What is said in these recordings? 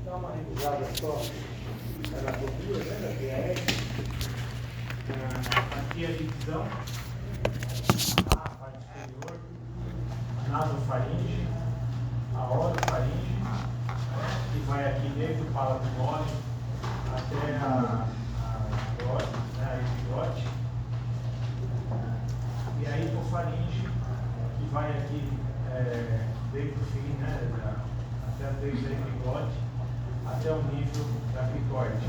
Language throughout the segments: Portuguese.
Dá uma revisada só na anatomia, né, da VAS. Aqui a divisão, a parte superior, nasofaringe, a orofaringe, que vai aqui desde o palato mole até a glote, né, a epiglóte, e a hipofaringe, que vai aqui desde o fim, né, até desde a epiglote até o nível da cricóide.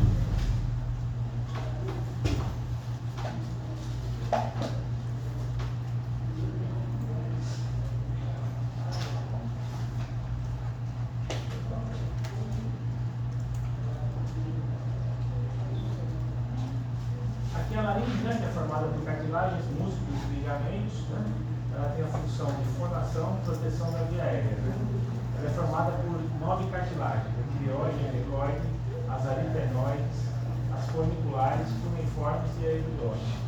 Aqui a laringe, né, que é formada por cartilagens, músculos e ligamentos, né? Ela tem a função de formação e proteção da via aérea. Né? Ela é formada por 9 cartilagens: a tireoide, a helicoide, as aritenoides, as forniculares, cuneiformes e a epiglote.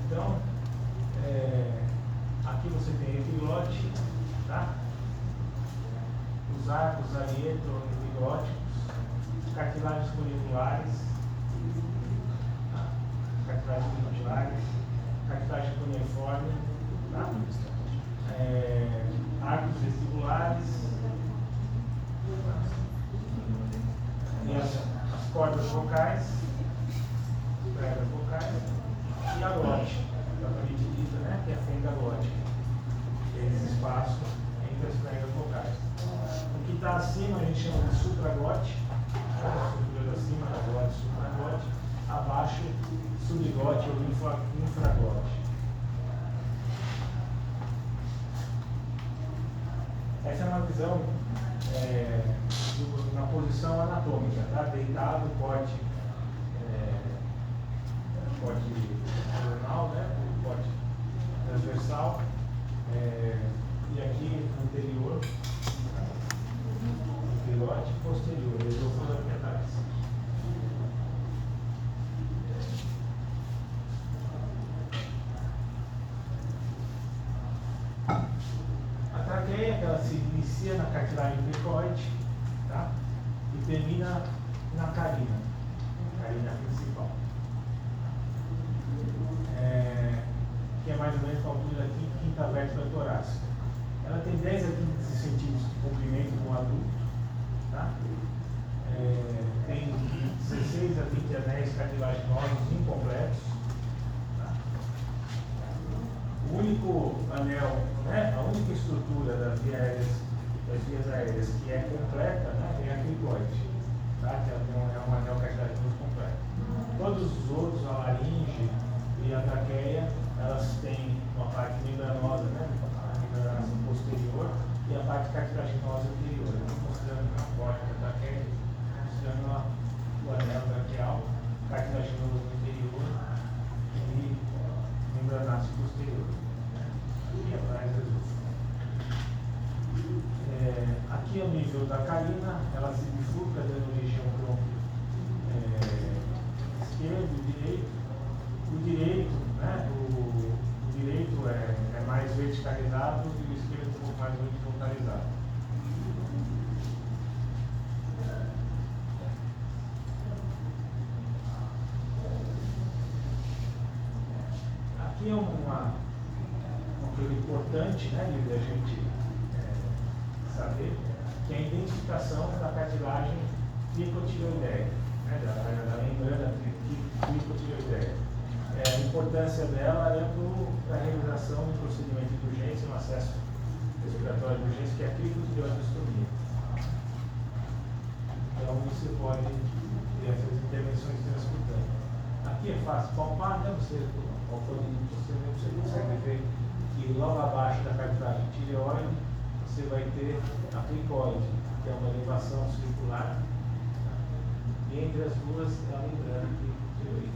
Então, aqui você tem a epiglote, tá? Os arcos arieto-epiglóticos, cartilagens cuniculares, tá? Cartilagens cuniculares, cartilagem cuneiforme, tá? Arcos vestibulares, e as cordas vocais, pregas vocais, e a glote, propriamente dita, né? Que é a fenda glótica, que é esse espaço entre as pregas vocais. O que está acima a gente chama de supraglote, a estrutura acima da glote, supraglote, abaixo, subglote ou infraglote. Essa é uma visão na posição anatômica, tá? Deitado, corte diagonal, né? Corte transversal, e aqui anterior, pilote, posterior, esôfago aqui atrás. A traqueia, ela se inicia na cartilagem cricoide, tá? E termina na carina principal, que é mais ou menos a altura da quinta vértebra torácica. Ela tem 10 a 15 centímetros de comprimento no adulto, tá? Tem 16 a 20 anéis cartilaginosos incompletos. Tá? O único anel, né, a única estrutura das vias aéreas que é completa, né, é a cricoide, tá? Que é um anel cartilaginoso completo. Todos os outros, a laringe e a traqueia, elas têm uma parte membranosa, né, a membranosa posterior, e a parte cartilaginosa anterior. Considerando a porta da traqueia, considerando o anel traqueal, cartilaginoso anterior e membranoso posterior. E atrás do esôfago. Aqui é o nível da carina, ela se bifurca dando origem ao brônquio esquerdo e direito. O direito, né, o direito é mais verticalizado e o esquerdo é um pouco mais horizontalizado. Aqui é uma coisa importante, né, de a gente saber, que é a identificação da cartilagem tricotileoideia, né, da membrana tricotileoideia. A importância dela é para a realização do procedimento de urgência, no acesso respiratório de urgência, que é a tricotileoidostomia. Então você pode ter essas intervenções transcutâneas. Aqui é fácil palpar, né? Você consegue ver que logo abaixo da cartilagem tireoide você vai ter a cricoide, que é uma elevação circular, e entre as duas é a membrana tireoide.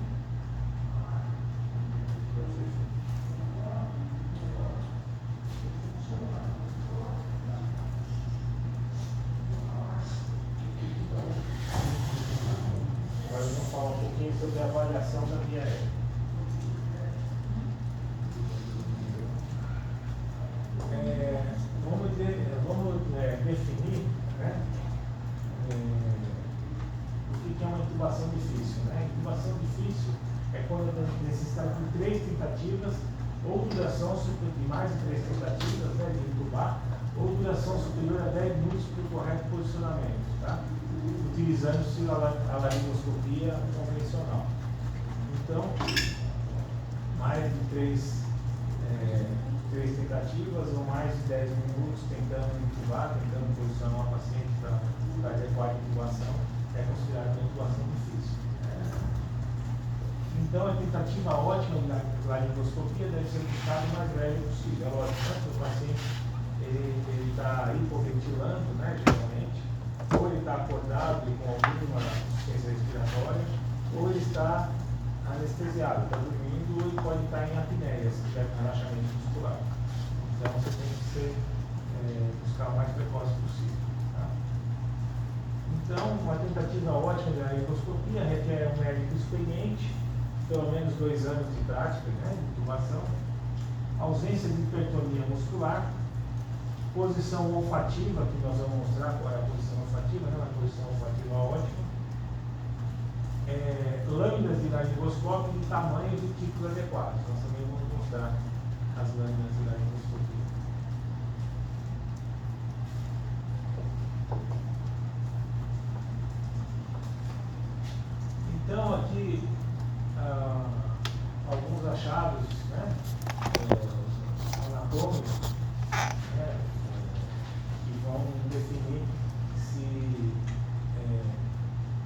Agora não falar um pouquinho sobre a avaliação da via aérea. Vamos definir, né, o que é uma intubação difícil. Né? Intubação difícil é quando necessita de 3 tentativas ou duração de mais de 3 tentativas, né, de intubar, ou duração superior a 10 minutos para o correto posicionamento, tá? Utilizando-se a laringoscopia convencional. Então, mais de 3 tentativas ou mais de 10 minutos tentando intubar, tentando posicionar uma paciente para adequar a intubação, é considerada uma intubação difícil. Então, a tentativa ótima da laringoscopia deve ser buscada o mais breve possível. É lógico, né? O paciente está hipoventilando, né, geralmente, ou ele está acordado e com alguma insuficiência respiratória, ou ele está anestesiado, está dormindo, ou ele pode estar em apneia, se tiver relaxamento muscular. Então, você tem que buscar o mais precoce possível. Tá? Então, uma tentativa ótima de laringoscopia requer um médico experiente, pelo menos 2 anos de prática, né, de intubação, ausência de hipertonia muscular, posição olfativa, que nós vamos mostrar qual é a posição olfativa, né, uma posição olfativa ótima, lâminas de laringoscópio de tamanho e tipos adequados. Nós também vamos mostrar as lâminas de laringoscopia. Então, aqui, alguns achados, né, anatômicos, né, que vão definir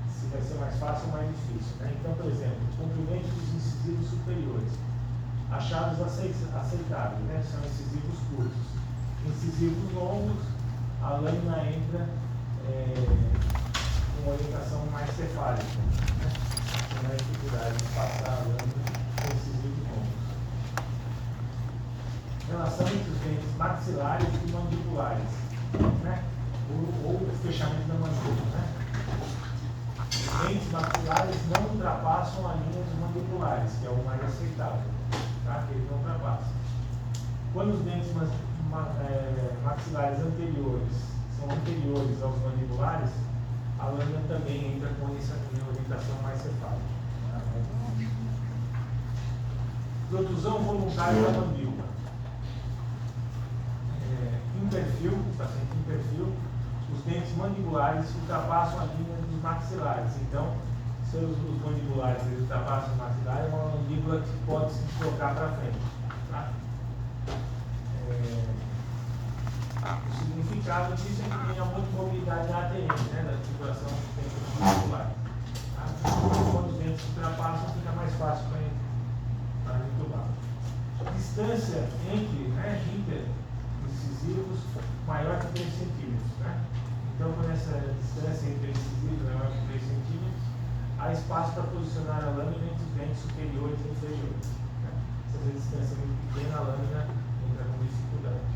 se vai ser mais fácil ou mais difícil. Né? Então, por exemplo, comprimento dos incisivos superiores. Achados aceitáveis, né, que são incisivos curtos. Incisivos longos, a lâmina entra com orientação mais cefálica. Né? Tem mais dificuldade de passar a lâmina com incisivos longos. Relação entre os dentes maxilares e mandibulares, né? ou o fechamento da mandíbula. Né? Os dentes maxilares não ultrapassam a linha dos mandibulares, que é o mais aceitável, tá? Que eles não ultrapassam. Quando os dentes maxilares anteriores são anteriores aos mandibulares, a lâmina também entra com essa orientação mais cefálica. Tá? Protrusão voluntária da mandíbula. Em perfil, paciente em perfil, os dentes mandibulares ultrapassam a linha dos maxilares. Então, se os mandibulares ultrapassam os maxilares, é uma mandíbula que pode se deslocar para frente. Tá? O significado disso é que tem muita mobilidade na ATM, né, da articulação mandibular. Tá? Quando os dentes ultrapassam, fica mais fácil para intubar. Distância entre, né, incisivos maior que 3 centímetros. Né? Então, com essa distância entre incisivos maior que 3 centímetros, há espaço para posicionar a lâmina entre os dentes superiores e inferiores. Né? Se a distância é muito pequena, a lâmina entra com dificuldade.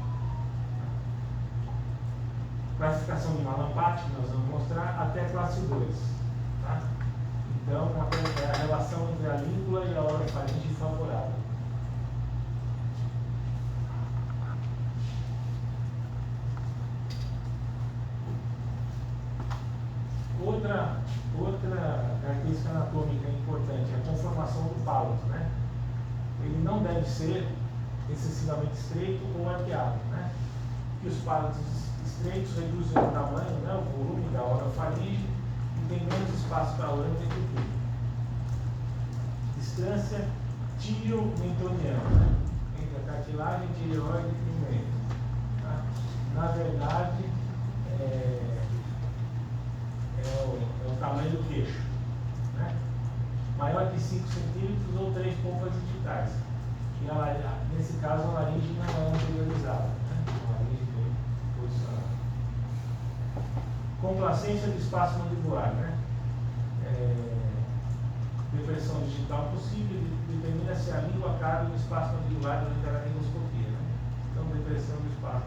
Classificação de Mallampati, que nós vamos mostrar, até classe 2. Tá? Então, é a relação entre a língua e a orofaringe favorável. Outra característica anatômica importante é a conformação do palato. Né? Ele não deve ser excessivamente estreito ou arqueado. Né? Porque os pálatos estreitos reduzem o tamanho, né, o volume da orofaringe e tem menos espaço para a lâmina e tubo. Distância tiro-mentoniana, né? Entre a cartilagem tireoide e pigmento. Tá? Na verdade, é o tamanho do queixo. Né? Maior que 5 centímetros ou 3 polpas digitais. E nesse caso, a laringe não é anteriorizada. Né? A laringe bem posicionada. Complacência do espaço mandibular. Né? Depressão digital possível determina se a língua cabe no espaço mandibular durante a laringoscopia. Né? Então, depressão do espaço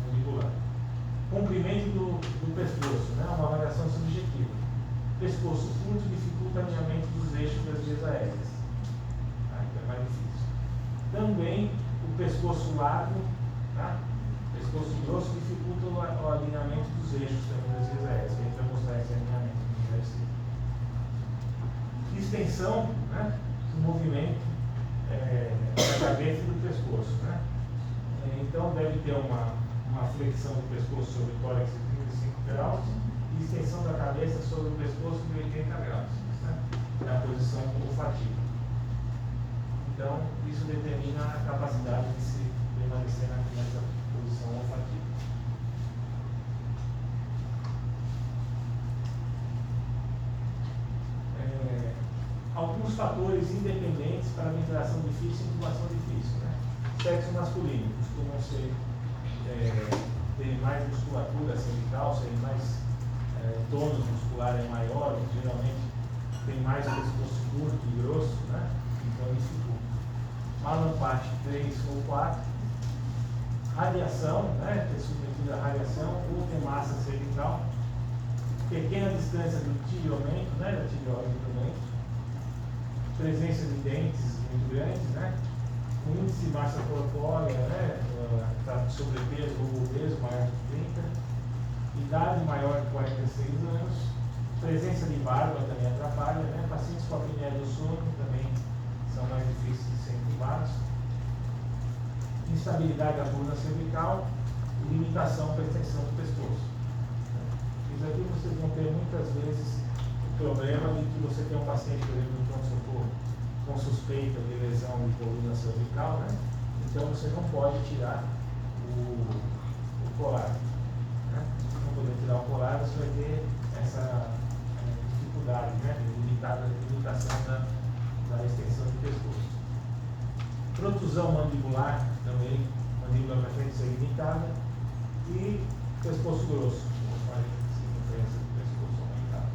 mandibular. Comprimento do pescoço, né? Uma avaliação subjetiva. pescoço curto dificulta o alinhamento dos eixos das vias aéreas. Então é mais difícil. Também o pescoço largo, tá? Pescoço grosso dificulta o alinhamento dos eixos também das vias aéreas. A gente vai mostrar esse alinhamento no exercício. Extensão, né? Do movimento da cabeça e do pescoço, né? Então deve ter uma flexão do pescoço sobre o tórax de 35 graus e extensão da cabeça sobre o pescoço de 80 graus, né? É a posição olfativa. Então, isso determina a capacidade de se permanecer nessa posição olfativa. Alguns fatores independentes para ventilação difícil e intubação difícil, né? Sexo masculino costumam ser ter mais musculatura cervical, ser mais tônus muscular é maior, geralmente tem mais pescoço curto e grosso, né? Então dificulta. Malampate 3 ou 4, radiação, né? Ter submetido à radiação ou ter massa cervical, pequena distância do tireoaumento, né? Da tireoide do aumento, presença de dentes muito grandes, né? O índice de massa corpórea, né? Está sobrepeso ou obeso maior de 30, idade maior de 46 anos, presença de barba também atrapalha, né? Pacientes com apneia do sono também são mais difíceis de serem intubados, instabilidade da coluna cervical e limitação para a extensão do pescoço. Isso aqui vocês vão ter muitas vezes o problema de que você tem um paciente, por exemplo, no pronto-socorro com suspeita de lesão de coluna cervical, né? Então você não pode tirar o colar, né? Se não poder tirar o colar, você vai ter essa dificuldade, né? Limitação da extensão do pescoço. Protusão mandibular também, mandíbula para frente ser limitada, e pescoço grosso, com a circunferência do pescoço aumentada.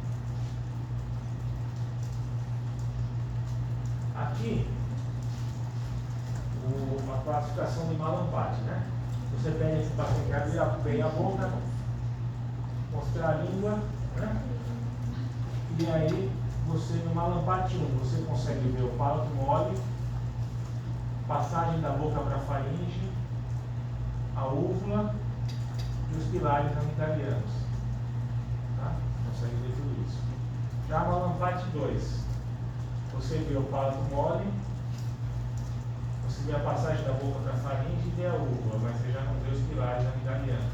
Aqui, a classificação de Malampate, né? Você pede esse paciente abrir bem a boca, mostrar a língua, né? E aí, você no Malampate 1, você consegue ver o palato mole, passagem da boca para a faringe, a úvula e os pilares amigdalianos. Tá? Consegue ver tudo isso. Já no Malampate 2, você vê o palato mole, você vê a passagem da boca para a faringe e vê a úvula, mas você já não vê os pilares amigdalianos.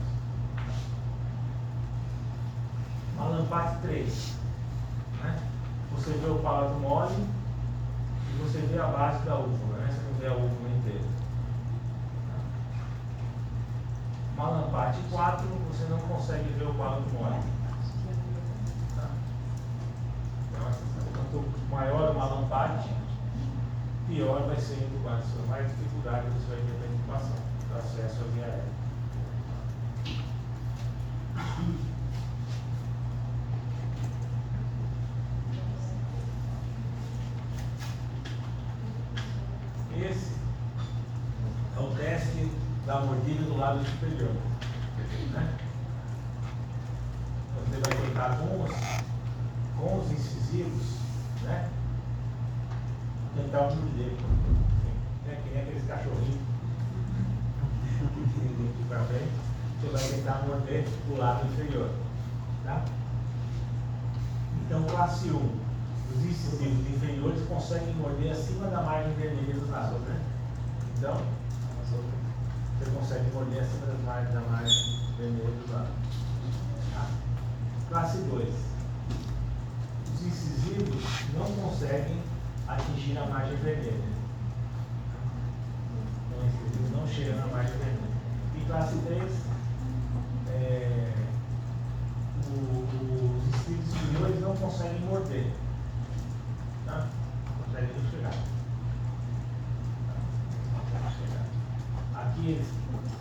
Malampate 3, né? Você vê o palato mole e você vê a base da úvula, né? Você não vê a úvula inteira. Malampate 4, você não consegue ver o palato mole. Tá? Então, quanto maior o malampate, pior vai ser a intubação, mais dificuldade você vai ter para a intubação, para acesso à via aérea. Esse é o teste da mordida do lado superior, né? Você vai tentar com os incisivos, né? Tentar morder, né? Que nem aqueles cachorrinhos que tem dentro para frente. Você vai tentar morder do lado inferior, tá? Então, classe 1. Os incisivos inferiores conseguem morder acima da margem vermelha dos lábios, né? Então, você consegue morder acima da margem vermelha dos lábios. Tá? Classe 2. Os incisivos não conseguem atingir a margem vermelha. Então, os incisivos não chegam na margem vermelha. E classe 3, os incisivos superiores não conseguem morder. Tá? Não conseguem nem chegar. Aqui eles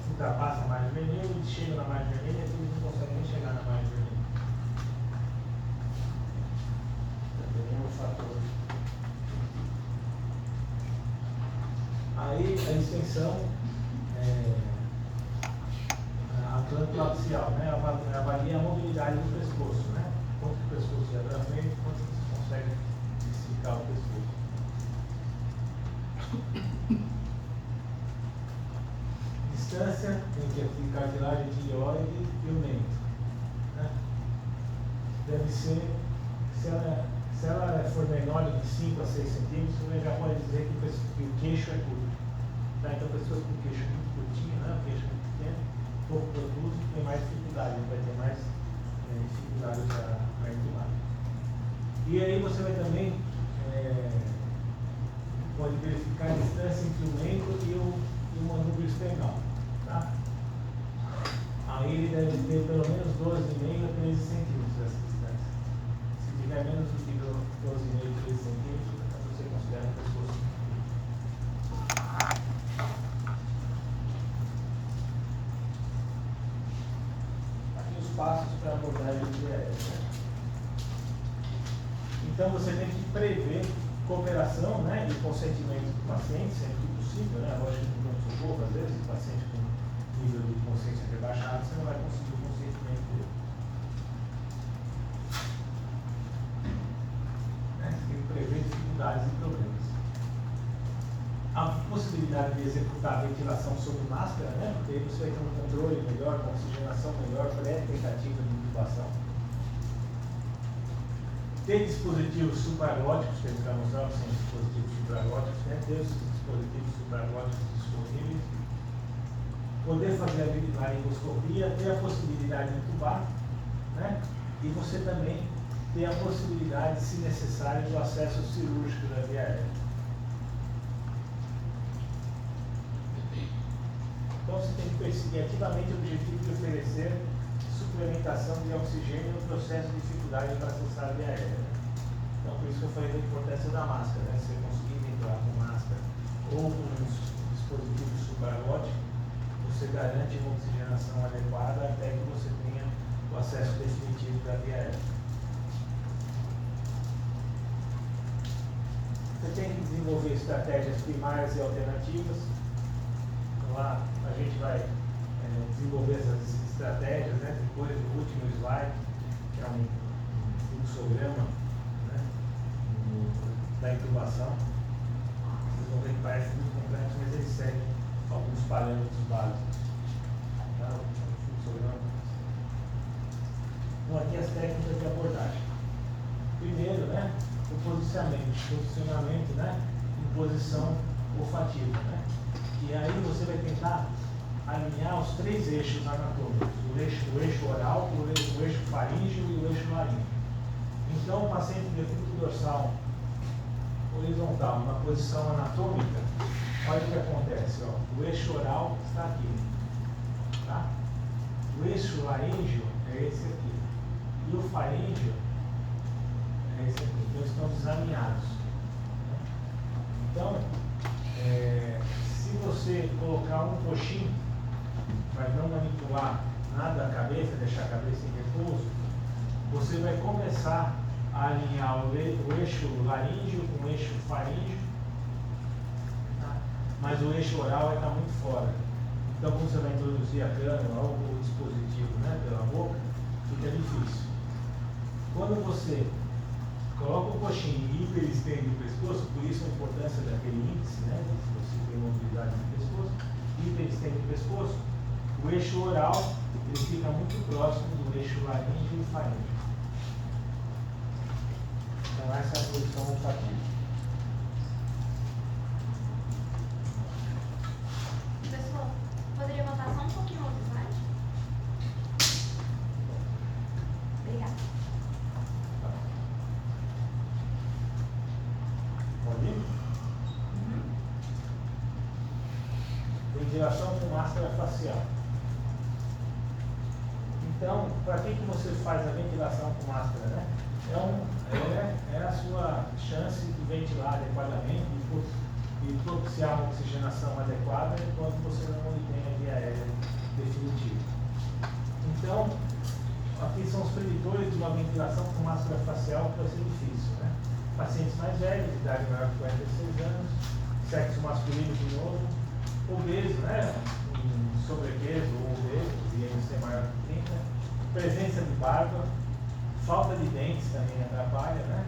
ultrapassam a margem vermelha, eles chegam na margem vermelha, aqui eles não conseguem nem chegar na margem vermelha. Também é um fator. Aí a extensão, a planta axial, né? Avalia a mobilidade do pescoço, né? Quanto o pescoço vai para frente, se ela for menor de 5 a 6 centímetros, você já pode dizer que o queixo é curto. Tá? Então, pessoas com queixo muito curtinho, né? O queixo muito pequeno, pouco protuso, tem mais dificuldade, vai ter mais dificuldade para entubar. E aí você vai também pode verificar a distância entre o membro e o manúbrio esternal. Tá? Aí ele deve ter pelo menos 12,5 a 13 centímetros essa distância. Se tiver menos do que 12,5 a 13 centímetros, você considera um pescoço. Aqui os passos para abordagem de aérea. Então você tem que prever cooperação, né, e consentimento do paciente, sempre que possível, né? Lógico que no pronto-socorro, às vezes, o paciente com nível de consciência rebaixado, você não vai conseguir o consentimento dele. Né? Você tem que prever dificuldades e problemas. A possibilidade de executar a ventilação sob máscara, né? Porque aí você vai ter um controle melhor, uma oxigenação melhor, pré-tentativa de intubação. Ter dispositivos supraglóticos, que eles não usam sem dispositivos supraglóticos, né? Ter os dispositivos supraglóticos disponíveis, poder fazer a laringoscopia, ter a possibilidade de intubar, né? E você também ter a possibilidade, se necessário, do acesso cirúrgico da via aérea. Então você tem que perseguir ativamente o objetivo de oferecer suplementação de oxigênio no processo de dificuldade para acessar a via aérea. Então, por isso que eu falei da importância da máscara, né? Se você conseguir entrar com máscara ou com um dispositivo supraglótico, você garante uma oxigenação adequada até que você tenha o acesso definitivo da via aérea. Você tem que desenvolver estratégias primárias e alternativas. Então, lá a gente vai desenvolver essas estratégias, né? Depois do último slide, que é um fluxograma, né? Da intubação. Vocês vão ver que parece muito complexo, mas ele segue alguns parâmetros básicos. Tá? O fluxograma. Então, aqui as técnicas de abordagem. Primeiro, né? O posicionamento, né? Em posição olfativa, né? E aí você vai tentar alinhar os três eixos anatômicos, o eixo oral, o eixo faríngeo e o eixo laríngeo. Então, o paciente de fluxo dorsal horizontal, na posição anatômica, olha o que acontece, ó. O eixo oral está aqui, tá? O eixo laríngeo é esse aqui, e o faríngeo é esse aqui. Então, estão desalinhados. Então, se você colocar um coxinho, mas não manipular nada da cabeça, deixar a cabeça em repouso, você vai começar a alinhar o eixo laríngeo com o eixo faríngeo, tá? Mas o eixo oral vai estar muito fora. Então, quando você vai introduzir a cânula ou o dispositivo, né, pela boca, fica difícil. Quando você coloca o coxinho e hiperestende o pescoço, por isso a importância daquele índice, né, se você tem mobilidade no pescoço, hiperestende o pescoço, o eixo oral ele fica muito próximo do eixo laríngeo e faríngeo. Então essa é a posição olfativa. Pessoal, poderia voltar só um pouquinho outro slide? Obrigada. Pode ir? Ventilação com máscara facial. Então, para que você faz a ventilação com máscara, né? É a sua chance de ventilar adequadamente e propiciar uma oxigenação adequada enquanto você não obtém a via aérea definitiva. Então, aqui são os preditores de uma ventilação com máscara facial que vai ser difícil, né? Pacientes mais velhos, de idade maior que 46 anos, sexo masculino de novo, obeso, né? Sobrepeso ou obeso, e IMC maior que 30, presença de barba, falta de dentes também atrapalha, né?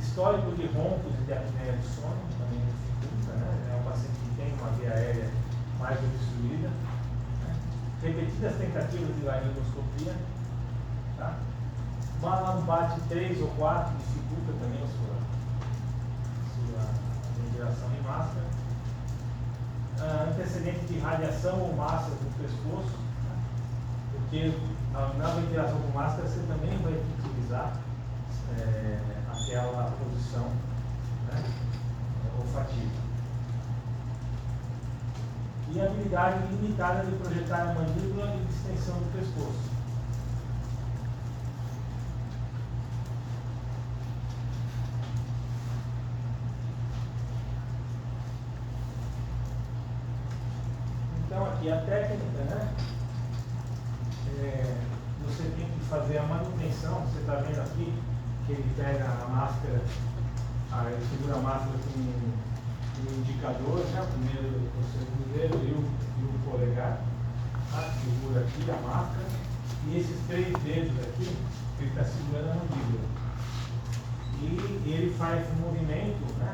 Histórico de roncos e de apneia de sono também dificulta, né? É um paciente que tem uma via aérea mais obstruída, né? Repetidas tentativas de laringoscopia, tá? Bala não bate 3 ou 4, dificulta também a sua ventilação em máscara. Antecedente de radiação ou massa no pescoço, né? Porque na ventilação com máscara você também vai utilizar aquela posição, né, olfativa. E a habilidade limitada de projetar a mandíbula e distensão do pescoço. Então aqui a técnica, né? Você tem que fazer a manutenção. Você está vendo aqui que ele pega a máscara, ele segura a máscara com um indicador, né? O segundo dedo e o polegar, tá? Segura aqui a máscara, e esses 3 dedos aqui, ele está segurando a mandíbula. E ele faz um movimento, né,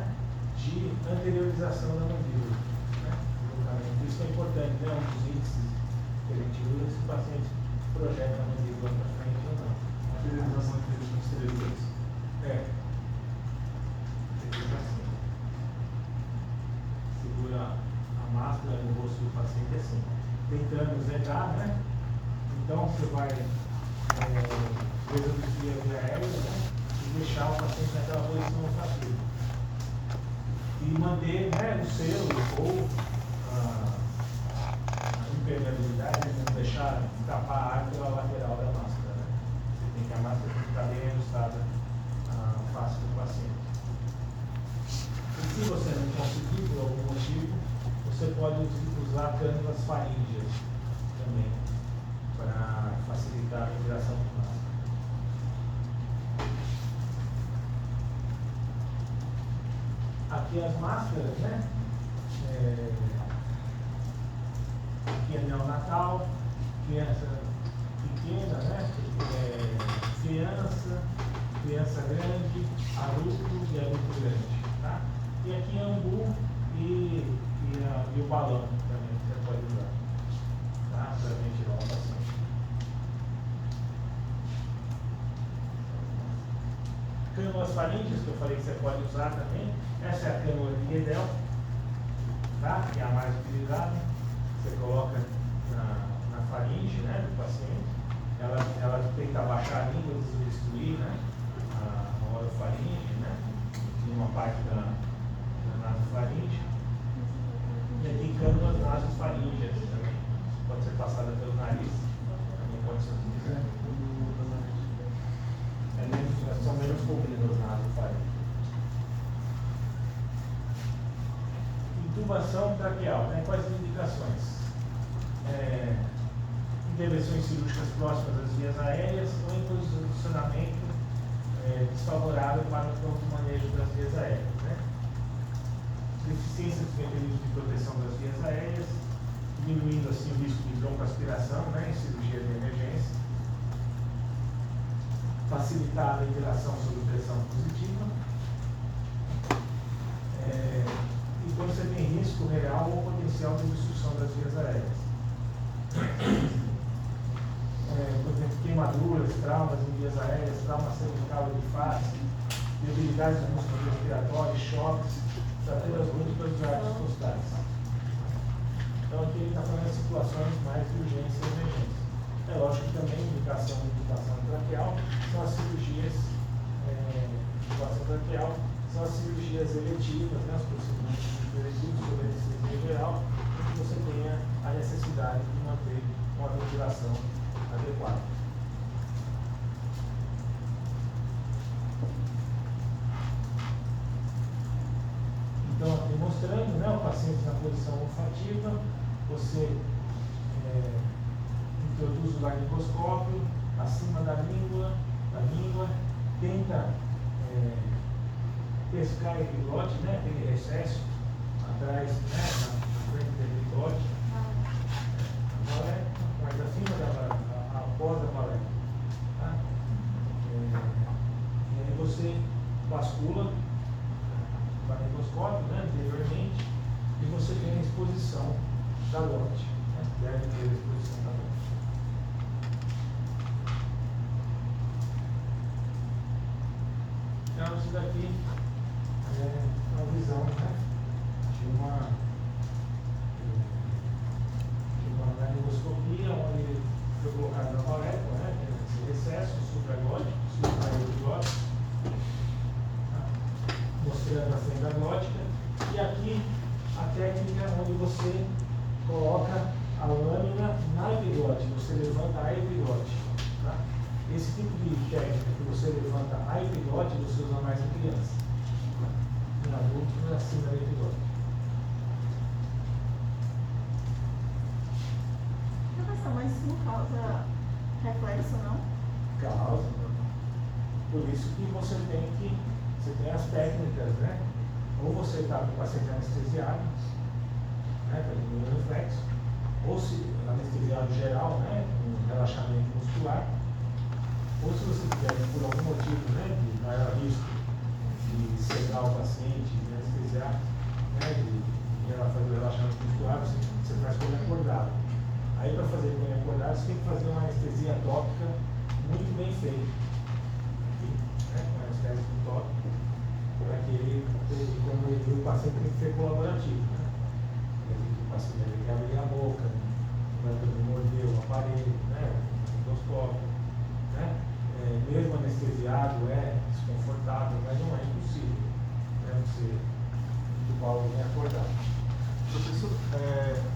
de anteriorização da mandíbula, né? Isso é importante, né? Um dos índices que a gente usa se o paciente projeta a mandíbula para frente ou não. A anteriorização de exteriores. Assim. Segura a máscara no rosto do paciente assim, tentando zerar, né? Então você vai reduzir a via aérea, né? E deixar o paciente naquela posição olfativa. E manter, né, o selo ou a impermeabilidade, né? Não deixar escapar a ar pela lateral da máscara, né? Você tem que a máscara tem que estar bem ajustada à face do paciente. E se você não conseguir, por algum motivo, você pode usar cânulas faríngeas também, para facilitar a ventilação com máscara. Aqui as máscaras, né? Aqui é neonatal, criança pequena, né? Criança grande, adulto e adulto grande, tá? E aqui é ambu e o balão também que você pode usar, tá? Para ventilar o paciente. Cânulas faríngeas, que eu falei que você pode usar também. Essa é a cânula de Guedel, tá? Que é a mais utilizada. Você coloca na faringe, né, do paciente. Ela tenta abaixar a língua, desobstruir, né, a orofaringe, né? Tem uma parte da nasofaringe. E aqui cânulas nasofaríngeas também. Pode ser passada pelo nariz. Também pode ser utilizada. São menos compridas as nasofaríngeas. Intubação traqueal, né? Quais as indicações? Intervenções cirúrgicas próximas às vias aéreas ou em posicionamento desfavorável para o pronto manejo das vias aéreas, né? Deficiência dos mecanismos de proteção das vias aéreas, diminuindo assim o risco de broncoaspiração, né, em cirurgia de emergência. Facilitar a ventilação sob pressão positiva. E quando você tem risco real ou potencial de obstrução das vias aéreas. Por exemplo, queimaduras, traumas em vias aéreas, trauma cervical de face, debilidades do músculo respiratório, choques, fraturas múltiplas dos arcos costais. Então aqui ele está falando de situações mais de urgência e emergência. É lógico que também indicação de intubação traqueal são as cirurgias intubação traqueal são as cirurgias eletivas, né, os procedimentos eletivos sobre anestesia geral, em que você tenha a necessidade de manter uma ventilação adequada. Então, aqui mostrando, né, o paciente na posição olfativa, você introduz o laringoscópio acima da língua, tenta pescar a epiglote, né, aquele recesso atrás, né, na frente da epiglote, mais acima da porta da paleta, tá? E aí você bascula o laringoscópio, né, anteriormente, e você tem a exposição da lote, né? Deve ter a exposição da lote. Então, isso daqui é uma visão, né, de uma laringoscopia, onde foi colocado na molécula, né, tem esse recesso supraglótico, supraglótico, mostrando a fenda glótica, e aqui a técnica onde você coloca a lâmina na epiglote, você levanta a epiglote. Tá? Esse tipo de técnica que você levanta a epiglote, você usa mais em criança. Em adultos, acima da epiglote. Professor, mas isso não causa reflexo, não? Causa. Por isso que você tem as técnicas, né? Ou você está com o paciente anestesiado, né, para diminuir o reflexo, ou se anestesiado geral, né, com relaxamento muscular, ou se você tiver por algum motivo, né, de maior risco de sedar o paciente, de anestesiar, né, de fazer o relaxamento muscular, você faz com ele acordado. Aí para fazer com ele acordado, você tem que fazer uma anestesia tópica muito bem feita, né, com anestésico tópico, para que ele, quando ele viu o paciente, tem que ser colaborativo. Né? O paciente tem que abrir a boca, não morder o aparelho, né, o endoscópio. Né? Mesmo anestesiado é desconfortável, mas não é impossível, né, você ocupar alguém acordado. Professor,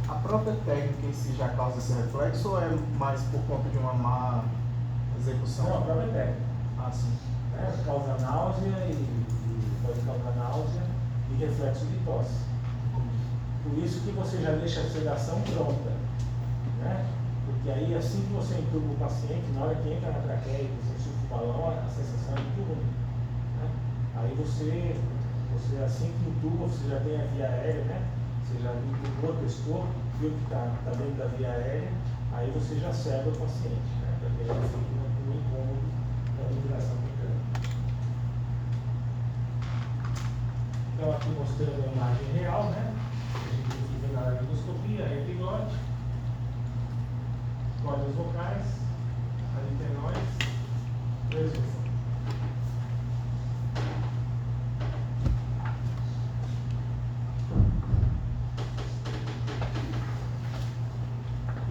a própria técnica em si já causa esse reflexo ou é mais por conta de uma má execução? Não, a própria técnica. Ah, sim. Né? Causa náusea e pode causar náusea e reflexo de tosse. Por isso que você já deixa a sedação pronta, né? Porque aí assim que você entuba o paciente, na hora que entra na traqueia e você enxuga o balão, a sensação é muito ruim, né? Aí você assim que entuba, você já tem a via aérea, né? Você já entubou, testou, viu que está dentro da via aérea, aí você já cega o paciente, né? Para que ele não fique no incômodo da ventilação mecânica. Então aqui mostrando a imagem real, né? A gente tem que ver na laringoscopia, a epiglote, cordas vocais, aritenoides, esôfago.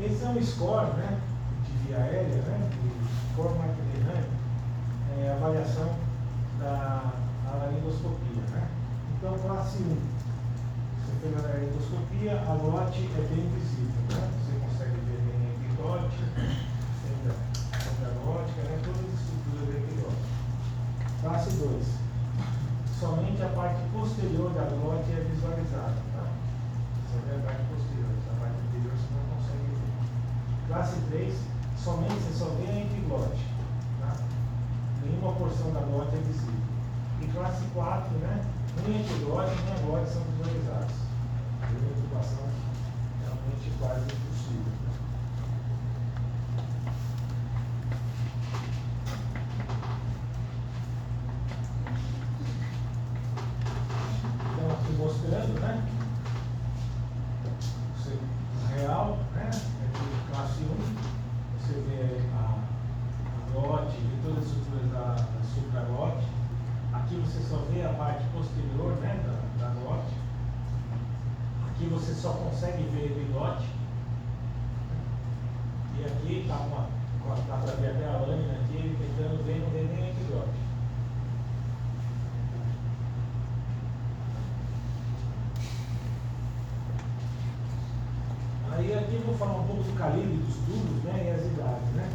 Esse é um score, né, de via aérea, né, de score McLaren, é a avaliação da laringoscopia, né. Então, classe 1, você fez a laringoscopia, a glote é bem visível, né, você consegue ver bem a epiglote, fenda glótica, né, todas as estruturas da epiglote. Classe 2, somente a parte posterior da glote é visualizada, tá? Você vê a parte posterior, a parte anterior você não consegue ver. Classe 3, somente você só vê a epiglote, tá? Nenhuma porção da glote é visível. E classe 4, né? Nem a epiglote nem a glote são visualizados. A intubação é realmente quase impossível. Então, aqui mostrando, né? Real, né? É classe 1, você vê a glote e todas as estruturas da supraglote. Aqui você só vê a parte posterior, né, da glote. Aqui você só consegue ver a epiglote. E aqui dá para ver até a lâmina aqui, ele tentando ver, não vê nem a epiglote. Aí aqui eu vou falar um pouco do calibre dos tubos, né, e as idades, né.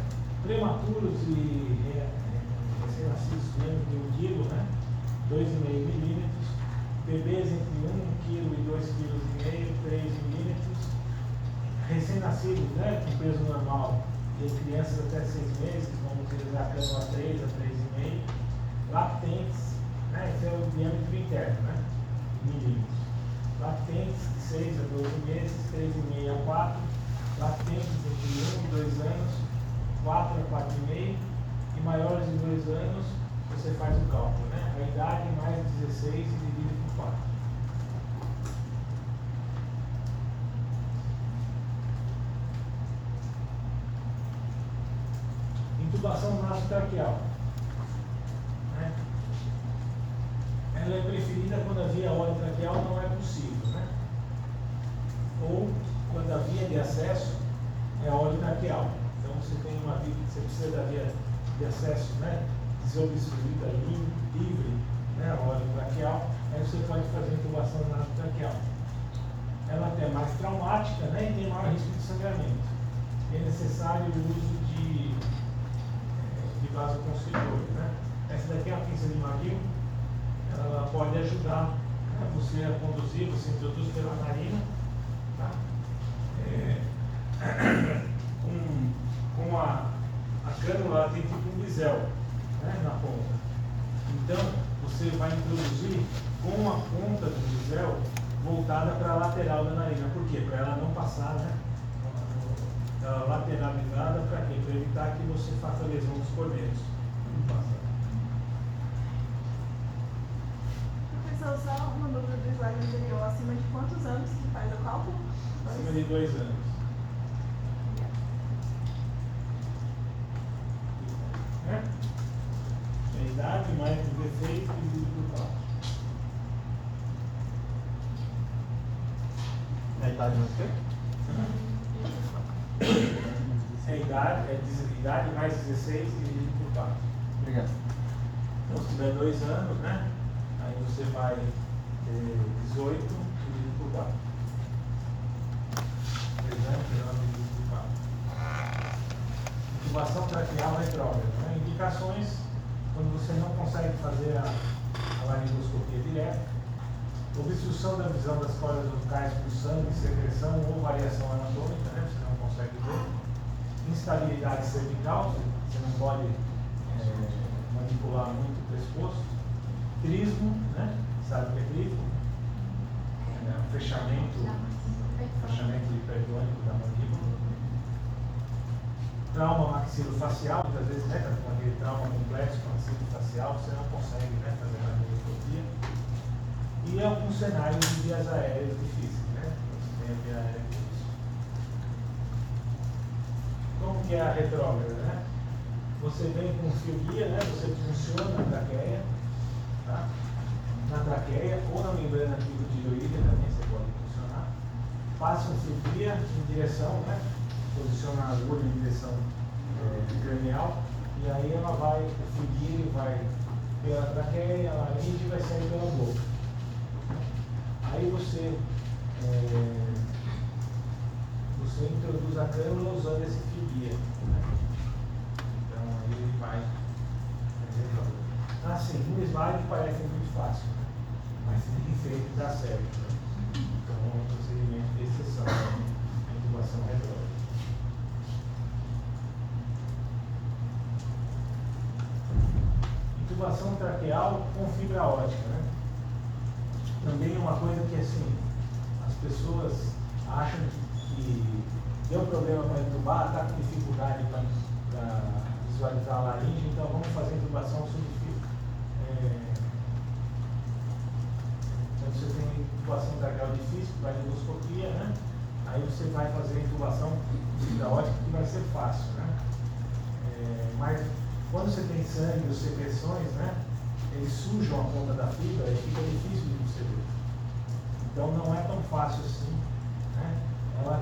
Prematuros e recém-nascidos menos de 1 kg, né, 2,5 milímetros. Bebês entre 1 kg e 2,5 kg, 3 milímetros. Recém-nascidos, né, com peso normal, e crianças até 6 meses, que vão utilizar a cânula 3 a 3,5. Lactentes, né, esse é o diâmetro interno, né, milímetros. Lactentes de 6 a 12 meses, 3,5 a 4, lactentes entre 1 e 2 anos, 4 a 4,5, e maiores de 2 anos, você faz o cálculo, né? A idade mais 16 e dividido por 4. Intubação nasotraqueal, né? ela é preferida quando a via orotraqueal não é possível, né? Ou quando a via de acesso é orotraqueal. Então você tem uma via, você precisa da via de acesso, né, desobstruída, livre, né, orotraqueal, aí você pode fazer intubação nasotraqueal. Ela até é mais traumática, né, e tem maior risco de sangramento. É necessário o uso de vasoconstritor, né? Essa daqui é uma pinça de Magil, ela pode ajudar, né, você a conduzir, você introduz pela narina, tá? Com a cânula, ela tem tipo um bisel, né, na ponta. Então, você vai introduzir com a ponta do bisel voltada para a lateral da narina. Por quê? Para ela não passar, né? Ela lateralizada, para quê? Para evitar que você faça lesão dos cornetos. Não passa. Professor, só uma dúvida do slide anterior. Acima de quantos anos que faz o cálculo? Acima de 2 anos. É? A idade mais 16 dividido por 4. A idade não sei? Idade mais 16 dividido por 4. Obrigado. Então, se tiver 2 anos, né? Aí você vai 18 dividido por 4. 2 anos, 19 dividido por 4. Intubação traqueal retrógrada, né? Indicações quando você não consegue fazer a laringoscopia direta. Obstrução da visão das cordas vocais por sangue, secreção ou variação anatômica, né? Você não consegue ver. Instabilidade cervical, você não pode manipular muito o pescoço. Trismo, né? Sabe o que é trismo? Fechamento hipertônico da mandíbula. Trauma maxilofacial, muitas vezes, né? Com aquele trauma complexo maxilofacial, você não consegue, né, fazer a laringoscopia. E alguns cenários de vias aéreas difíceis, né? Você tem a via aérea difícil. Como que é a retrógrada, né? Você vem com fio guia, né? Você funciona na traqueia, tá? Na traqueia ou na membrana tiroide também você pode funcionar. Passa um fio guia em direção, né? Posiciona a agulha em direção cranial e aí ela vai, o fio guia vai pela traqueia, a laringe e vai sair pela boca. Aí você introduz a cânula usando esse fio guia, né? Então aí ele vai. Assim, no slide parece muito fácil, né? Mas tem feito que dá certo, né? Então é um procedimento de exceção, né? A intubação retrógrada. Intubação traqueal com fibra ótica, né? Também é uma coisa que, assim, as pessoas acham que deu problema para intubar, está com dificuldade para visualizar a laringe, então vamos fazer intubação sob fio. Então você tem intubação traqueal difícil para endoscopia, né? Aí você vai fazer intubação de fibra ótica, que vai ser fácil, né? Mas quando você tem sangue ou secreções, né? Eles sujam a ponta da fibra e fica difícil de você ver. Então não é tão fácil assim, né? Ela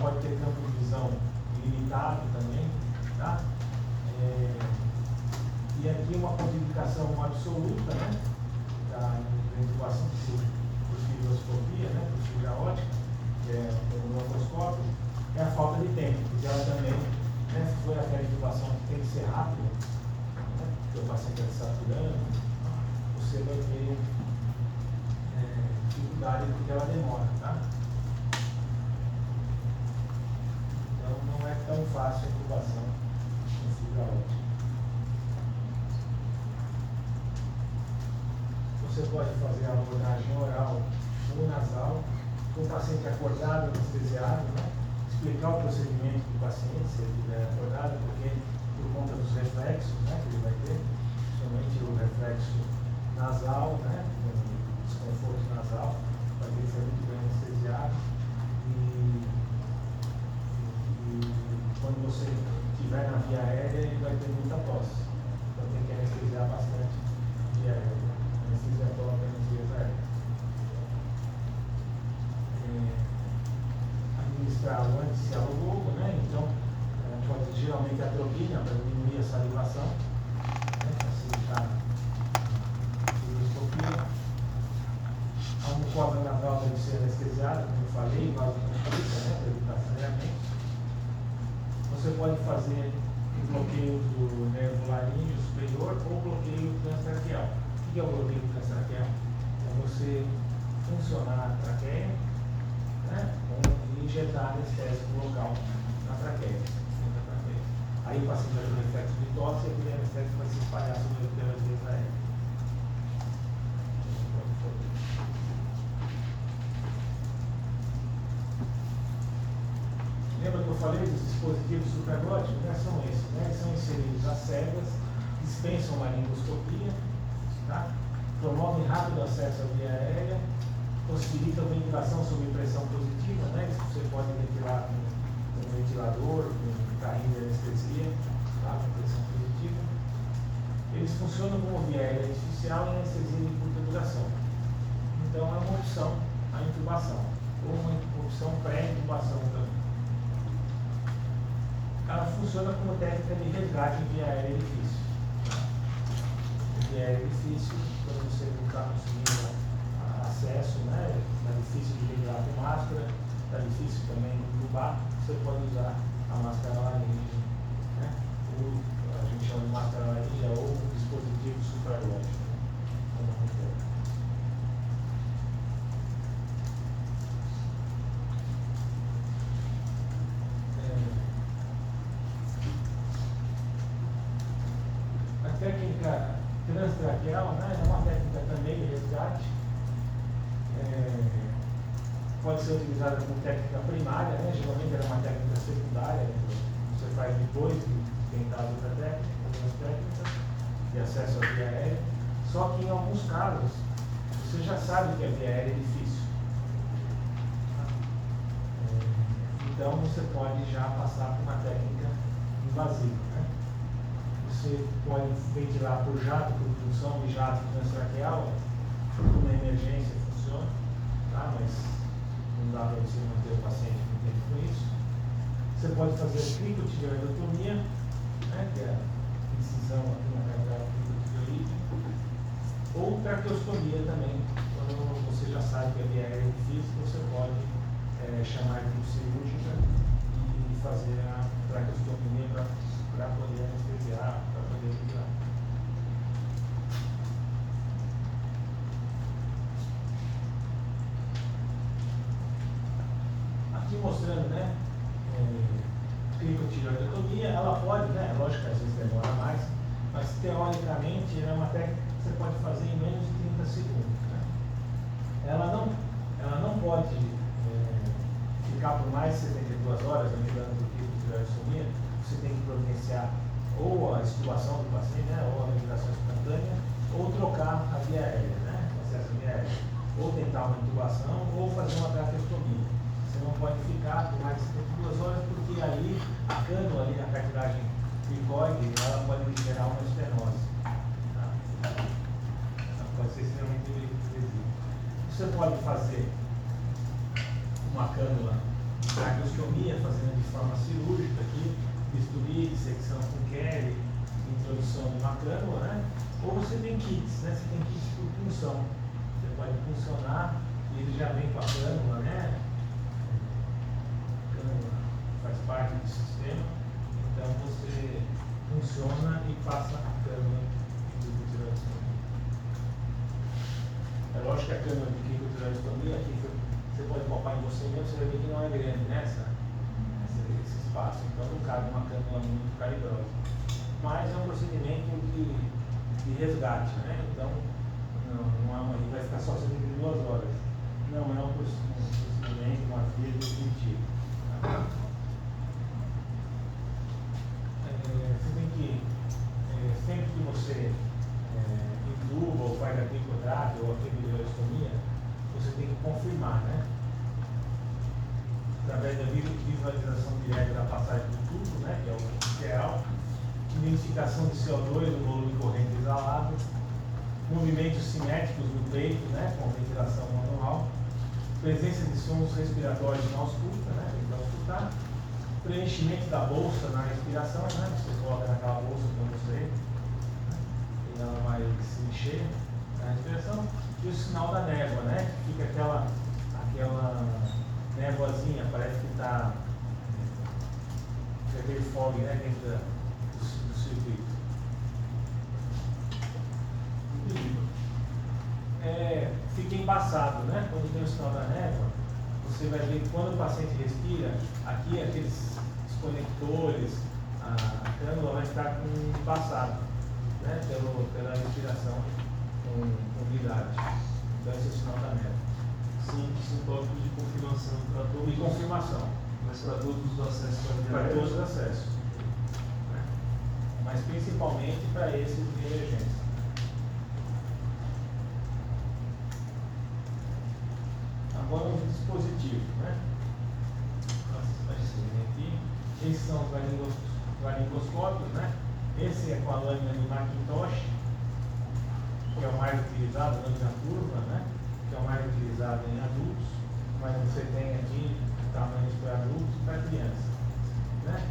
pode ter campo de visão ilimitado também, tá? E aqui uma contraindicação absoluta, né? Da intubação por fibroscopia, né? Por fibra ótica, que é o broncoescópio, é a falta de tempo, porque ela também, né? Se for aquela intubação que tem que ser rápida, né? Porque o paciente está saturando, você vai ter dificuldade porque ela demora, tá? Então não é tão fácil a intubação com fibra ótica. Você pode fazer a abordagem oral ou nasal, com o paciente acordado, anestesiado, né? Explicar o procedimento do paciente, se ele estiver acordado, porque por conta dos reflexos, né, que ele vai ter, principalmente o reflexo nasal, né, o desconforto nasal, vai ter que ser muito bem anestesiado. E quando você estiver na via aérea, ele vai ter muita tosse. Então tem que anestesiar bastante a via aérea. Anestesia iniciar o logo, né? Então, pode geralmente a atropina para diminuir a salivação, né? Facilitar a endoscopia. A mucosa nasal deve ser anestesiada, como eu falei, vasoconstrita, né? Para evitar sangramento. Você pode fazer bloqueio do nervo laríngeo superior ou bloqueio transtraqueal. O que é o bloqueio transtraqueal? É você funcionar a traqueia, né, e injetar anestésico local na traqueia, dentro da traqueia. Aí o paciente vai ter um reflexo de tosse e aquele anestésico vai se espalhar sobre as vias aéreas. Lembra que eu falei dos dispositivos supraglóticos? Né? São esses, né? Eles são inseridos às cegas, dispensam uma laringoscopia, tá? Promovem rápido acesso à via aérea, possibilitam ventilação sob pressão positiva, né? Você pode ventilar com um ventilador, com carrinho de anestesia, tá? Com pressão positiva. Eles funcionam como via aérea artificial e anestesia de curta duração. Então é uma opção a intubação, ou uma opção pré-intubação também. Ela funciona como técnica de resgate em via aérea difícil. Em via aérea difícil, quando você não está conseguindo acesso, né? Está difícil de ligar com máscara, está difícil também de intubar, você pode usar a máscara laríngea, né? Ou a gente chama de máscara laríngea ou um dispositivo supraglótico, como a gente quer. A técnica transtraqueal, né, é uma técnica também de resgate. Pode ser utilizada como técnica primária, né, geralmente era uma técnica secundária, você faz depois de tentar outra técnica, outras técnicas de acesso à via aérea. Só que em alguns casos, você já sabe que a via aérea é difícil. Então você pode já passar por uma técnica invasiva, né? Você pode ventilar por jato, por função de jato transtraqueal, na emergência funciona, tá? Mas não dá para você manter o paciente muito tempo com isso. Você pode fazer cricotireoidotomia, né? Que é a incisão aqui na cavidade cricotireoide, ou traqueostomia também. Quando você já sabe que a via aérea é difícil, você pode chamar de cirúrgica e fazer a traqueostomia para poder anestesiar, para poder ventilar. Aqui mostrando, né, cricotireoidotomia, ela pode, né, lógico que às vezes demora mais, mas teoricamente é uma técnica que você pode fazer em menos de 30 segundos. Né? Ela não pode ficar por mais de 72 horas, lembrando do cricotireoidotomia, você tem que providenciar ou a extubação do paciente, né, ou a ventilação espontânea, ou trocar a via aérea, né, o acesso à via aérea, ou tentar uma intubação, ou fazer uma traqueostomia. Você não pode ficar por mais de 72 horas, porque aí a cânula ali na cartilagem cricoide, ela pode gerar uma estenose. Tá? Ela pode ser extremamente invasiva. Você pode fazer uma cânula de traqueostomia, fazendo de forma cirúrgica aqui, bisturi, dissecção com Kelly, introdução de uma cânula, né? Ou você tem kits, né? Você tem kits por punção. Você pode puncionar e ele já vem com a cânula, né? A cânula faz parte do sistema, então você funciona e passa a cânula de cricotireoidectomia. É lógico que a cânula de cricotireoidectomia aqui você pode palpar em você mesmo, você vai ver que não é grande, né? Esse espaço, então não cabe uma cânula muito calibrosa. Mas é um procedimento de resgate, né? Então não é uma, vai ficar só 72 horas. Não é um procedimento, uma via definitiva. Tá? Você tem que, sempre que você intuba ou faz a cricoterapia ou a cricotireoidectomia, você tem que confirmar, né? Através da visualização direta da passagem do tubo, né, que é o ideal, identificação de CO2 no volume corrente exalado, movimentos cinéticos no peito, né, com ventilação manual, Presença de sons respiratórios na ausculta, né? Então, auscultar. Preenchimento da bolsa na respiração, né? Você coloca naquela bolsa que eu mostrei, né? E ela vai se encher na respiração. E o sinal da névoa, né? Que fica aquela névoazinha, parece que está aquele fog, né? Dentro do circuito. Fica embaçado, né? Quando tem o sinal da névoa, você vai ver que quando o paciente respira, aqui aqueles conectores, a cânula vai estar embaçado, né? Pela respiração com umidade. Então esse é o sinal da névoa. São tópicos de confirmação para todos. E confirmação. Mas para todos os acessos Para todos os acessos. Né? Mas principalmente para esses de emergência. Agora os dispositivos, né? Aqui. Esses são os laringoscópios, né? Esse é com a lâmina de Macintosh, que é o mais utilizado, lâmina curva, né? Que é o mais utilizado em adultos, mas você tem aqui tamanhos para adultos e para crianças, né?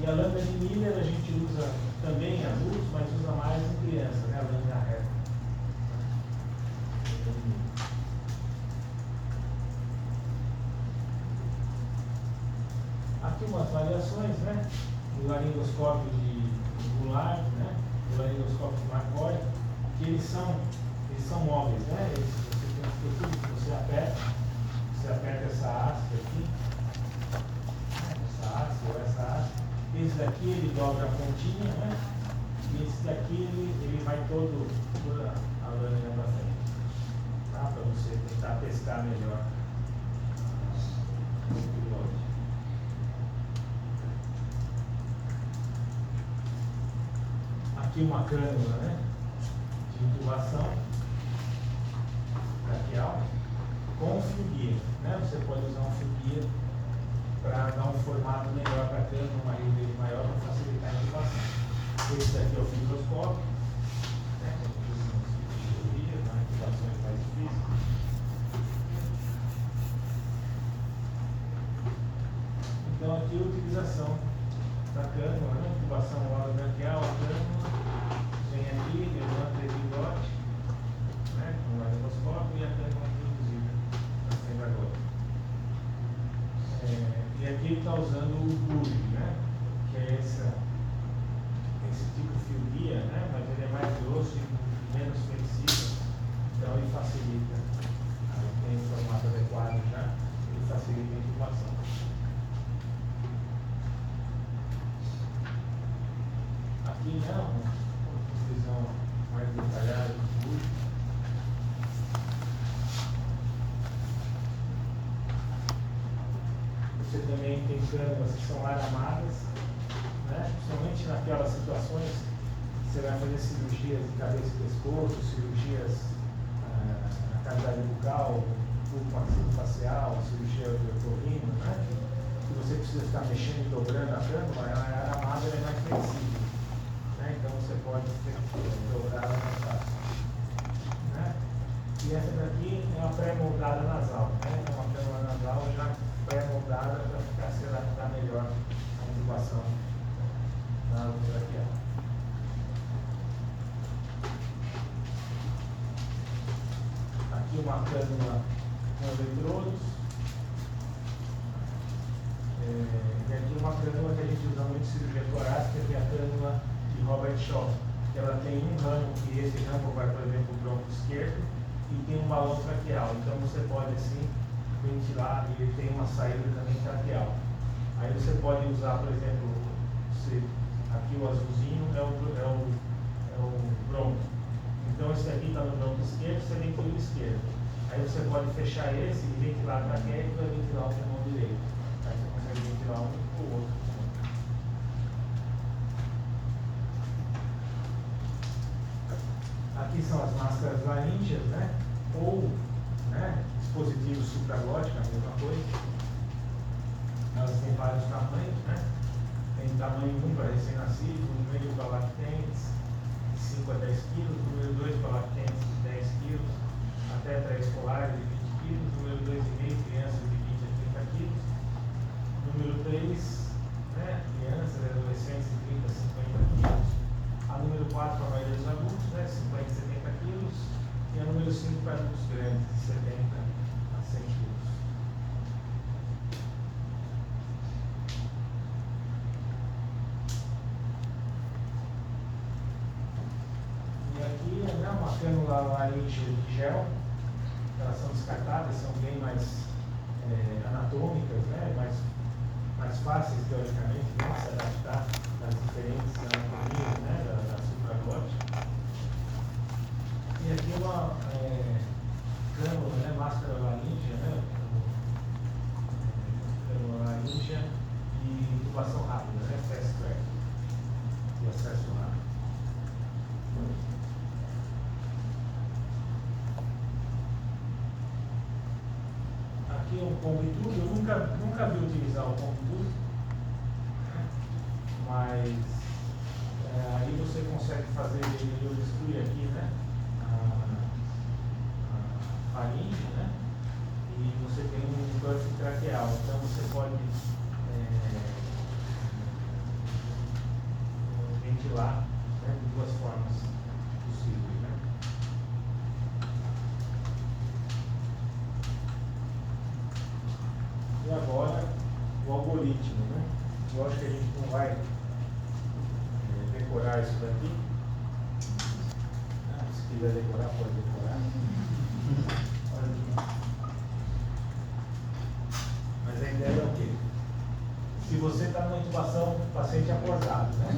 E a lâmina de Miller a gente usa também em adultos, mas usa mais em crianças, né? A lâmina reta. Aqui umas variações, né? O laringoscópio de Goulart, né? O laringoscópio de Marconi, que eles são móveis, né? Você tem um estrutura que você aperta essa haste aqui, essa haste ou essa haste. Esse daqui ele dobra a pontinha, né? E esse daqui ele vai toda a lâmina para frente, tá? Para você tentar pescar melhor o pilote. Aqui uma cânula, né? De intubação braquial com fio guia, né? Você pode usar um fio guia para dar um formato melhor para a cânula, uma rede maior para facilitar a intubação. Esse daqui é o fibroscópio, né? Na intubação é mais difícil. Então aqui a utilização da cânula, né? Intubação oral braquial, a cânula vem aqui, levanta o epiglótico, né? Com o laringoscópio e a cânula introduzida na fenda. E aqui ele está usando o Burg, né? Que é esse tipo de fio guia, né? Mas ele é mais grosso e menos flexível, então ele facilita. Aí tem o formato adequado já, ele facilita a intubação. Aqui não, uma visão mais detalhada do Burg. Você também tem câmeras que são aramadas, né? Principalmente naquelas situações que você vai fazer cirurgias de cabeça e pescoço, cirurgias na cavidade bucal, facial, cirurgia de otorrino, né? Que você precisa ficar mexendo e dobrando a cânula, ela é aramada, ela é mais flexível, né? Então você pode dobrar ela mais fácil, né? E essa daqui é uma pré-moldada nasal, né? É uma cânula nasal já pré-moldada para se adaptar melhor à intubação na lâmina braquial. Aqui uma cânula com eletrodos. E aqui uma cânula que a gente usa muito em cirurgia torácica, que é a cânula de Robert Shaw. Ela tem um ramo, que esse ramo vai, por exemplo, para o bronco esquerdo, e tem um balão traqueal. Então você pode assim ventilar e ele tem uma saída também traqueal. Aí você pode usar, por exemplo, aqui o azulzinho é o bronco. Então esse aqui está no bronco esquerdo, você ventila o esquerdo. Aí você pode fechar esse e ventilar a traqueia e vai ventilar o pulmão direito. Aí você consegue ventilar um ou o outro. Aqui são as máscaras laríngeas, né? Ou, né, dispositivos supraglóticos, a mesma coisa. Elas têm vários tamanhos, né? Tem tamanho 1 para recém-nascidos, número para lactentes, de 5 a 10 kg, número 2 para lactentes de 10 kg, até pré-escolares de 20 kg, número 2,5 para adultos grandes, de 70 a 100 quilos. E aqui, né, uma cânula laríngea de gel, elas são descartáveis, são bem mais anatômicas, né, mais fáceis teoricamente, né, se adaptar às diferentes anatomias, né, da supraglótica. E aqui uma cânula, né, máscara laríngea, né, cânula laríngea e intubação rápida, né, fast track, e acesso rápido. Aqui é um pombo-tudo, eu nunca vi utilizar o pombo-tudo, mas aí você consegue fazer, eu destruir aqui, né, a faringe, né, e você tem um buff traqueal, então você pode ventilar, né, de duas formas possíveis, né. E agora o algoritmo, né? Eu acho que a gente não vai decorar isso daqui. Se quiser decorar, pode decorar. Olha aqui. Mas a ideia é o quê? Se você está numa intubação, paciente acordado, né?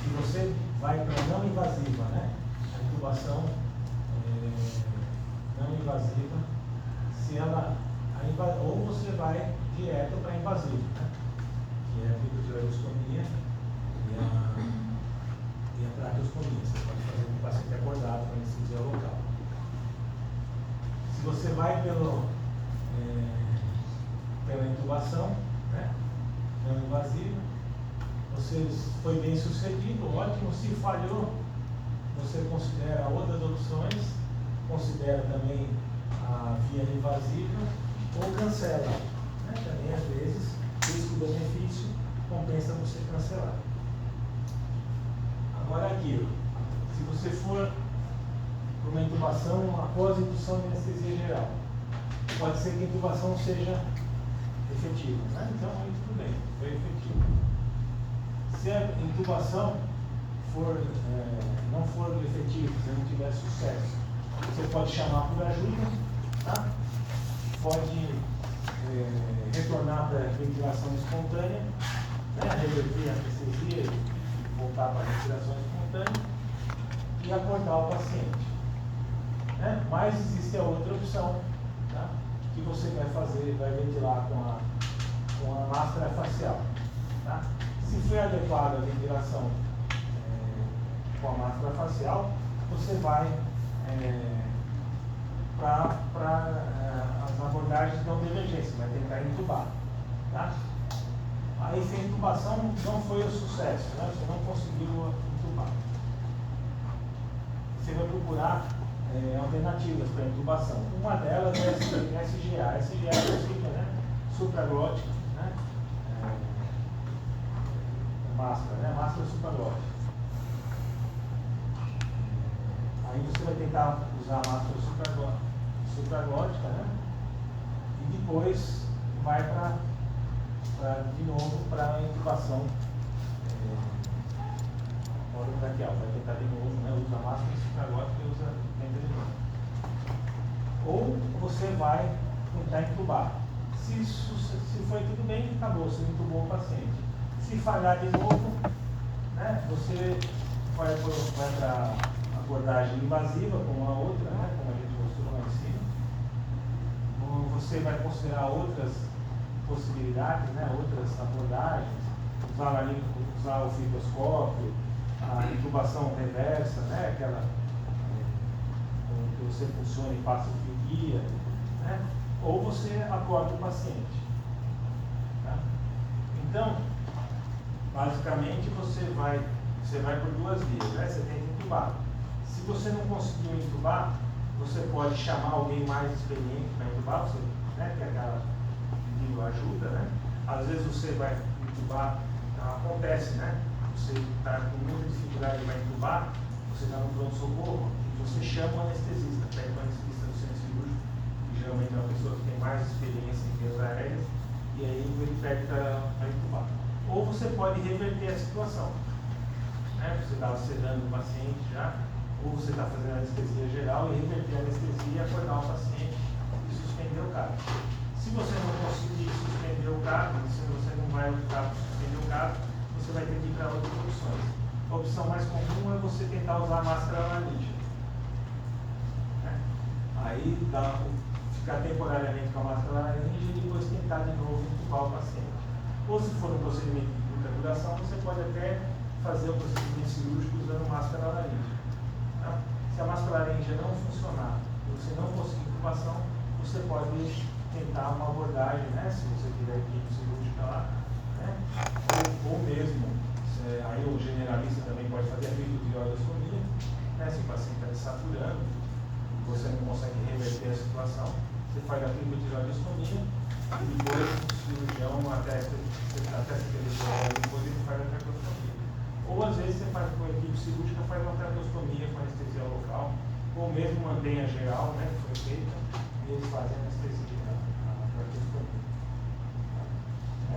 Se você vai para não invasiva, né? A intubação não invasiva, se ela, ou você vai direto para a invasiva, né? Que é a videotraqueostomia e a traqueostomia. Você pode fazer com o paciente acordado para anestesia local. Se você vai pela intubação, né? Não invasiva, você foi bem sucedido, ótimo. Se falhou, você considera outras opções, considera também a via invasiva ou cancela, né? Também às vezes risco-benefício compensa você cancelar. Agora aqui, se você for para uma intubação após a indução de anestesia geral, pode ser que a intubação seja efetiva, né? Então aí tudo bem, foi efetivo. Se a intubação não for efetiva, se não tiver sucesso, você pode chamar por ajuda, tá? Pode retornar para a ventilação espontânea, né? Reverter a anestesia e voltar para a respiração espontânea e acordar o paciente, né? Mas existe a outra opção, tá? Que você vai ventilar com a máscara facial, tá? Se for adequada a ventilação com a máscara facial, você vai para as abordagens não de emergência, vai tentar intubar, tá? Aí se a intubação não foi um sucesso, né? Você não conseguiu intubar, você vai procurar alternativas para intubação. Uma delas é a SGA. A SGA significa, né? Supraglótica, né? Máscara, né? Máscara supraglótica. Aí você vai tentar usar a máscara supraglótica, né? E depois vai de novo para a intubação orotraqueal. Vai tentar de novo, né? Usa a máscara supraglótica e tenta de novo. Ou você vai tentar intubar. Se foi tudo bem, acabou, você intubou o paciente. Se falhar de novo, né? Você vai para a abordagem invasiva, como a outra, né? Como a gente mostrou lá em cima. Você vai considerar outras possibilidades, né? Outras abordagens, usar o fibroscópio, a intubação reversa, né? Aquela que você funciona e passa o fio guia, né? Ou você acorda o paciente, tá? Então, basicamente você vai por duas vias, né? Você tem que intubar. Se você não conseguiu intubar, você pode chamar alguém mais experiente para intubar, você, né? Que é aquela pedindo ajuda, né? Às vezes você vai intubar, acontece, né? Você está com muita dificuldade para intubar, você está no pronto-socorro, você chama o anestesista, pede o anestesista do centro cirúrgico, que geralmente é uma pessoa que tem mais experiência em vias aéreas, e aí ele pede para intubar. Ou você pode reverter a situação. Né? Você está sedando o paciente já, ou você está fazendo anestesia geral e reverter a anestesia, acordar o paciente e suspender o caso. Se você não conseguir suspender o caso, se você não vai optar por suspender o caso, você vai ter que ir para outras opções. A opção mais comum é você tentar usar a máscara laríngea. Né? Aí ficar temporariamente com a máscara laríngea e depois tentar de novo intubar o paciente. Ou se for um procedimento de curta duração, você pode até fazer o procedimento cirúrgico usando máscara laríngea. Tá? Se a máscara laríngea não funcionar e você não conseguir intubação, você pode tentar uma abordagem, né? Se você tiver equipe cirúrgica lá, né? Ou mesmo, aí o generalista também pode fazer a criptotireoidostomia, né? Se o paciente está desaturando, você não consegue reverter a situação, você faz a criptotireoidostomia e depois o cirurgião, até se depois ele faz a traqueostomia. Ou às vezes você faz com a equipe cirúrgica, faz uma traqueostomia com anestesia local, ou mesmo mantém a geral, né? Que foi feita, e eles fazem a anestesia.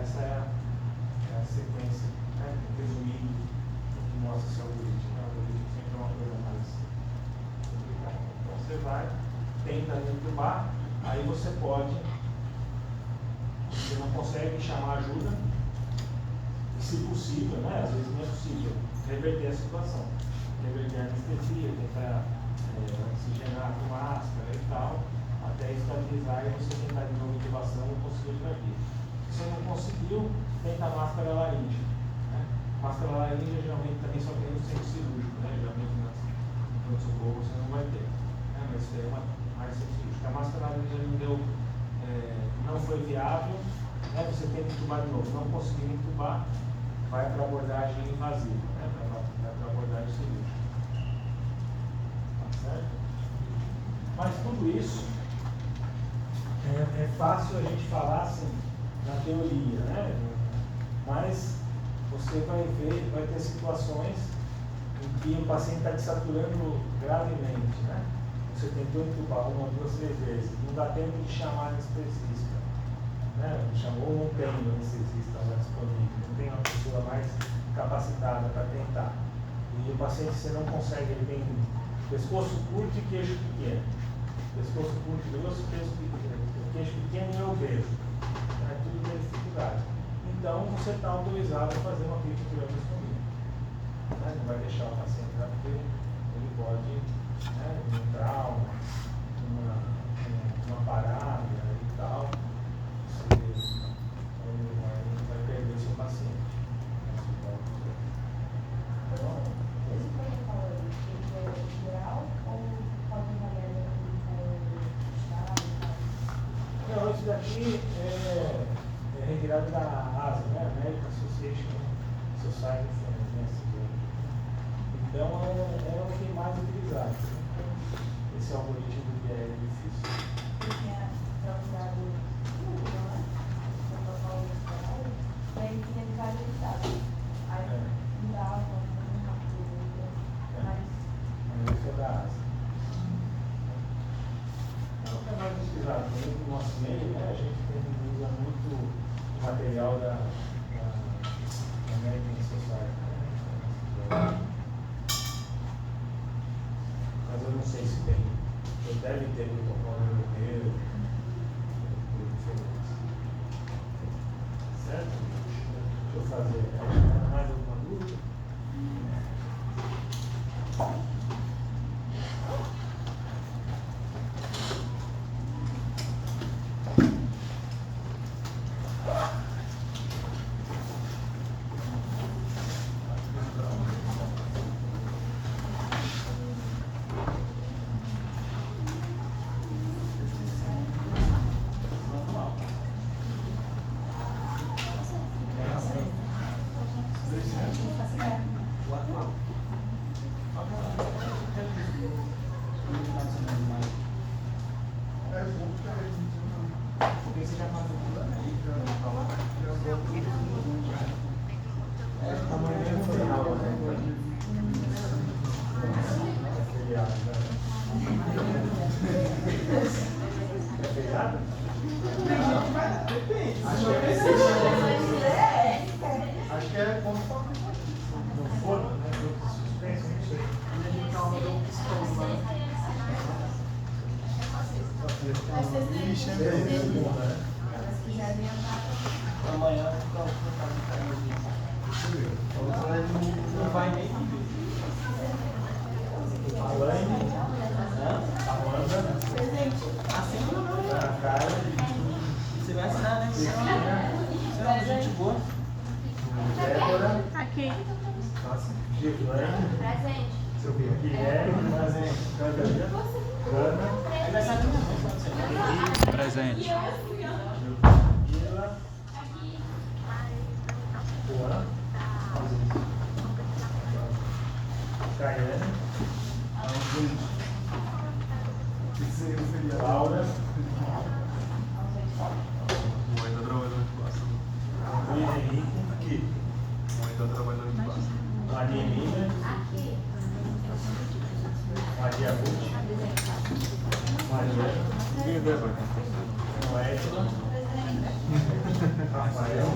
Essa é a sequência, né, resumindo o que mostra esse algoritmo. O algoritmo sempre é uma coisa mais complicada. Então você vai, tenta intubar, aí você não consegue chamar ajuda, e se possível, né, às vezes não é possível, reverter a situação. Reverter a anestesia, tentar oxigenar com máscara e tal, até estabilizar e você tentar de novo intubação e conseguir terapia. Se você não conseguiu, tenta a máscara laríngea. Né? Máscara laríngea geralmente também só tem no centro cirúrgico, né? Geralmente no pronto-socorro você não vai ter. Né? Mas isso é uma mais centro cirúrgico. A máscara laríngea não foi viável, né? Você tem que intubar de novo. Não conseguiu intubar, vai para a abordagem invasiva, né? Vai para a abordagem cirúrgica. Tá certo? Mas tudo isso é fácil a gente falar assim, na teoria, né? Mas você vai ter situações em que o paciente está desaturando gravemente, né? Você tentou intubar 1 ou 2, 3 vezes, não dá tempo de chamar anestesista, né? Chamou, não tem anestesista lá disponível, não tem uma pessoa mais capacitada para tentar. E o paciente você não consegue, ele tem pescoço curto e queixo pequeno. Pescoço curto e grosso, queixo pequeno e obeso. É tudo tem dificuldade. Então você está autorizado a fazer uma criptotireoidostomia. Né? Não vai deixar o paciente lá porque ele pode, né, um trauma, uma parada e tal. Ele vai perder o seu paciente. Esse protocolo ele é geral ou pode variar de estado? Não, isso daqui é retirado da ASA, né? American Association Society for Anesthesia. Então é o que é mais utilizado. Esse algoritmo que é difícil. Eu tinha procurado tudo, né? Protocolo geral, daí tinha de vários estados. Aí não dava muito rápido, mas Esse é da ASA. É o que é mais utilizado. No nosso meio, né? A gente usa muito material da American Society. Mas eu não sei se tem. Deve ter protocolo europeu, diferente. Certo? Deixa eu fazer mais alguma dúvida? nada? Depende. Acho que é ponto focal. Não for, né? Suspense, não sei. Vai ser Ixi, é sempre. mesmo, né? Se quiser adiantar, Amanhã fica o cara de carinho. Não vai nem viver. Alaine, Amanda, Presente. Ana Cara, Você vai assinar, né? Você é uma gente boa. Débora, Aqui. Gislaine, Presente. Guilherme, Gana, Presente. Gila, Juan, Caiane, Laura, Mãe tá trabalhando de basta. Luiz Henrique, Aqui. Mãe tá trabalhando de basta. Maria Emília, Aqui. Maria Ruth, Mariana, Noétila, Rafael,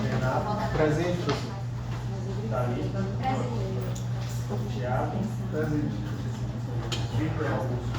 Renato, Presente, professor. Thalita, Thiago, Presente. Vitor Augusto,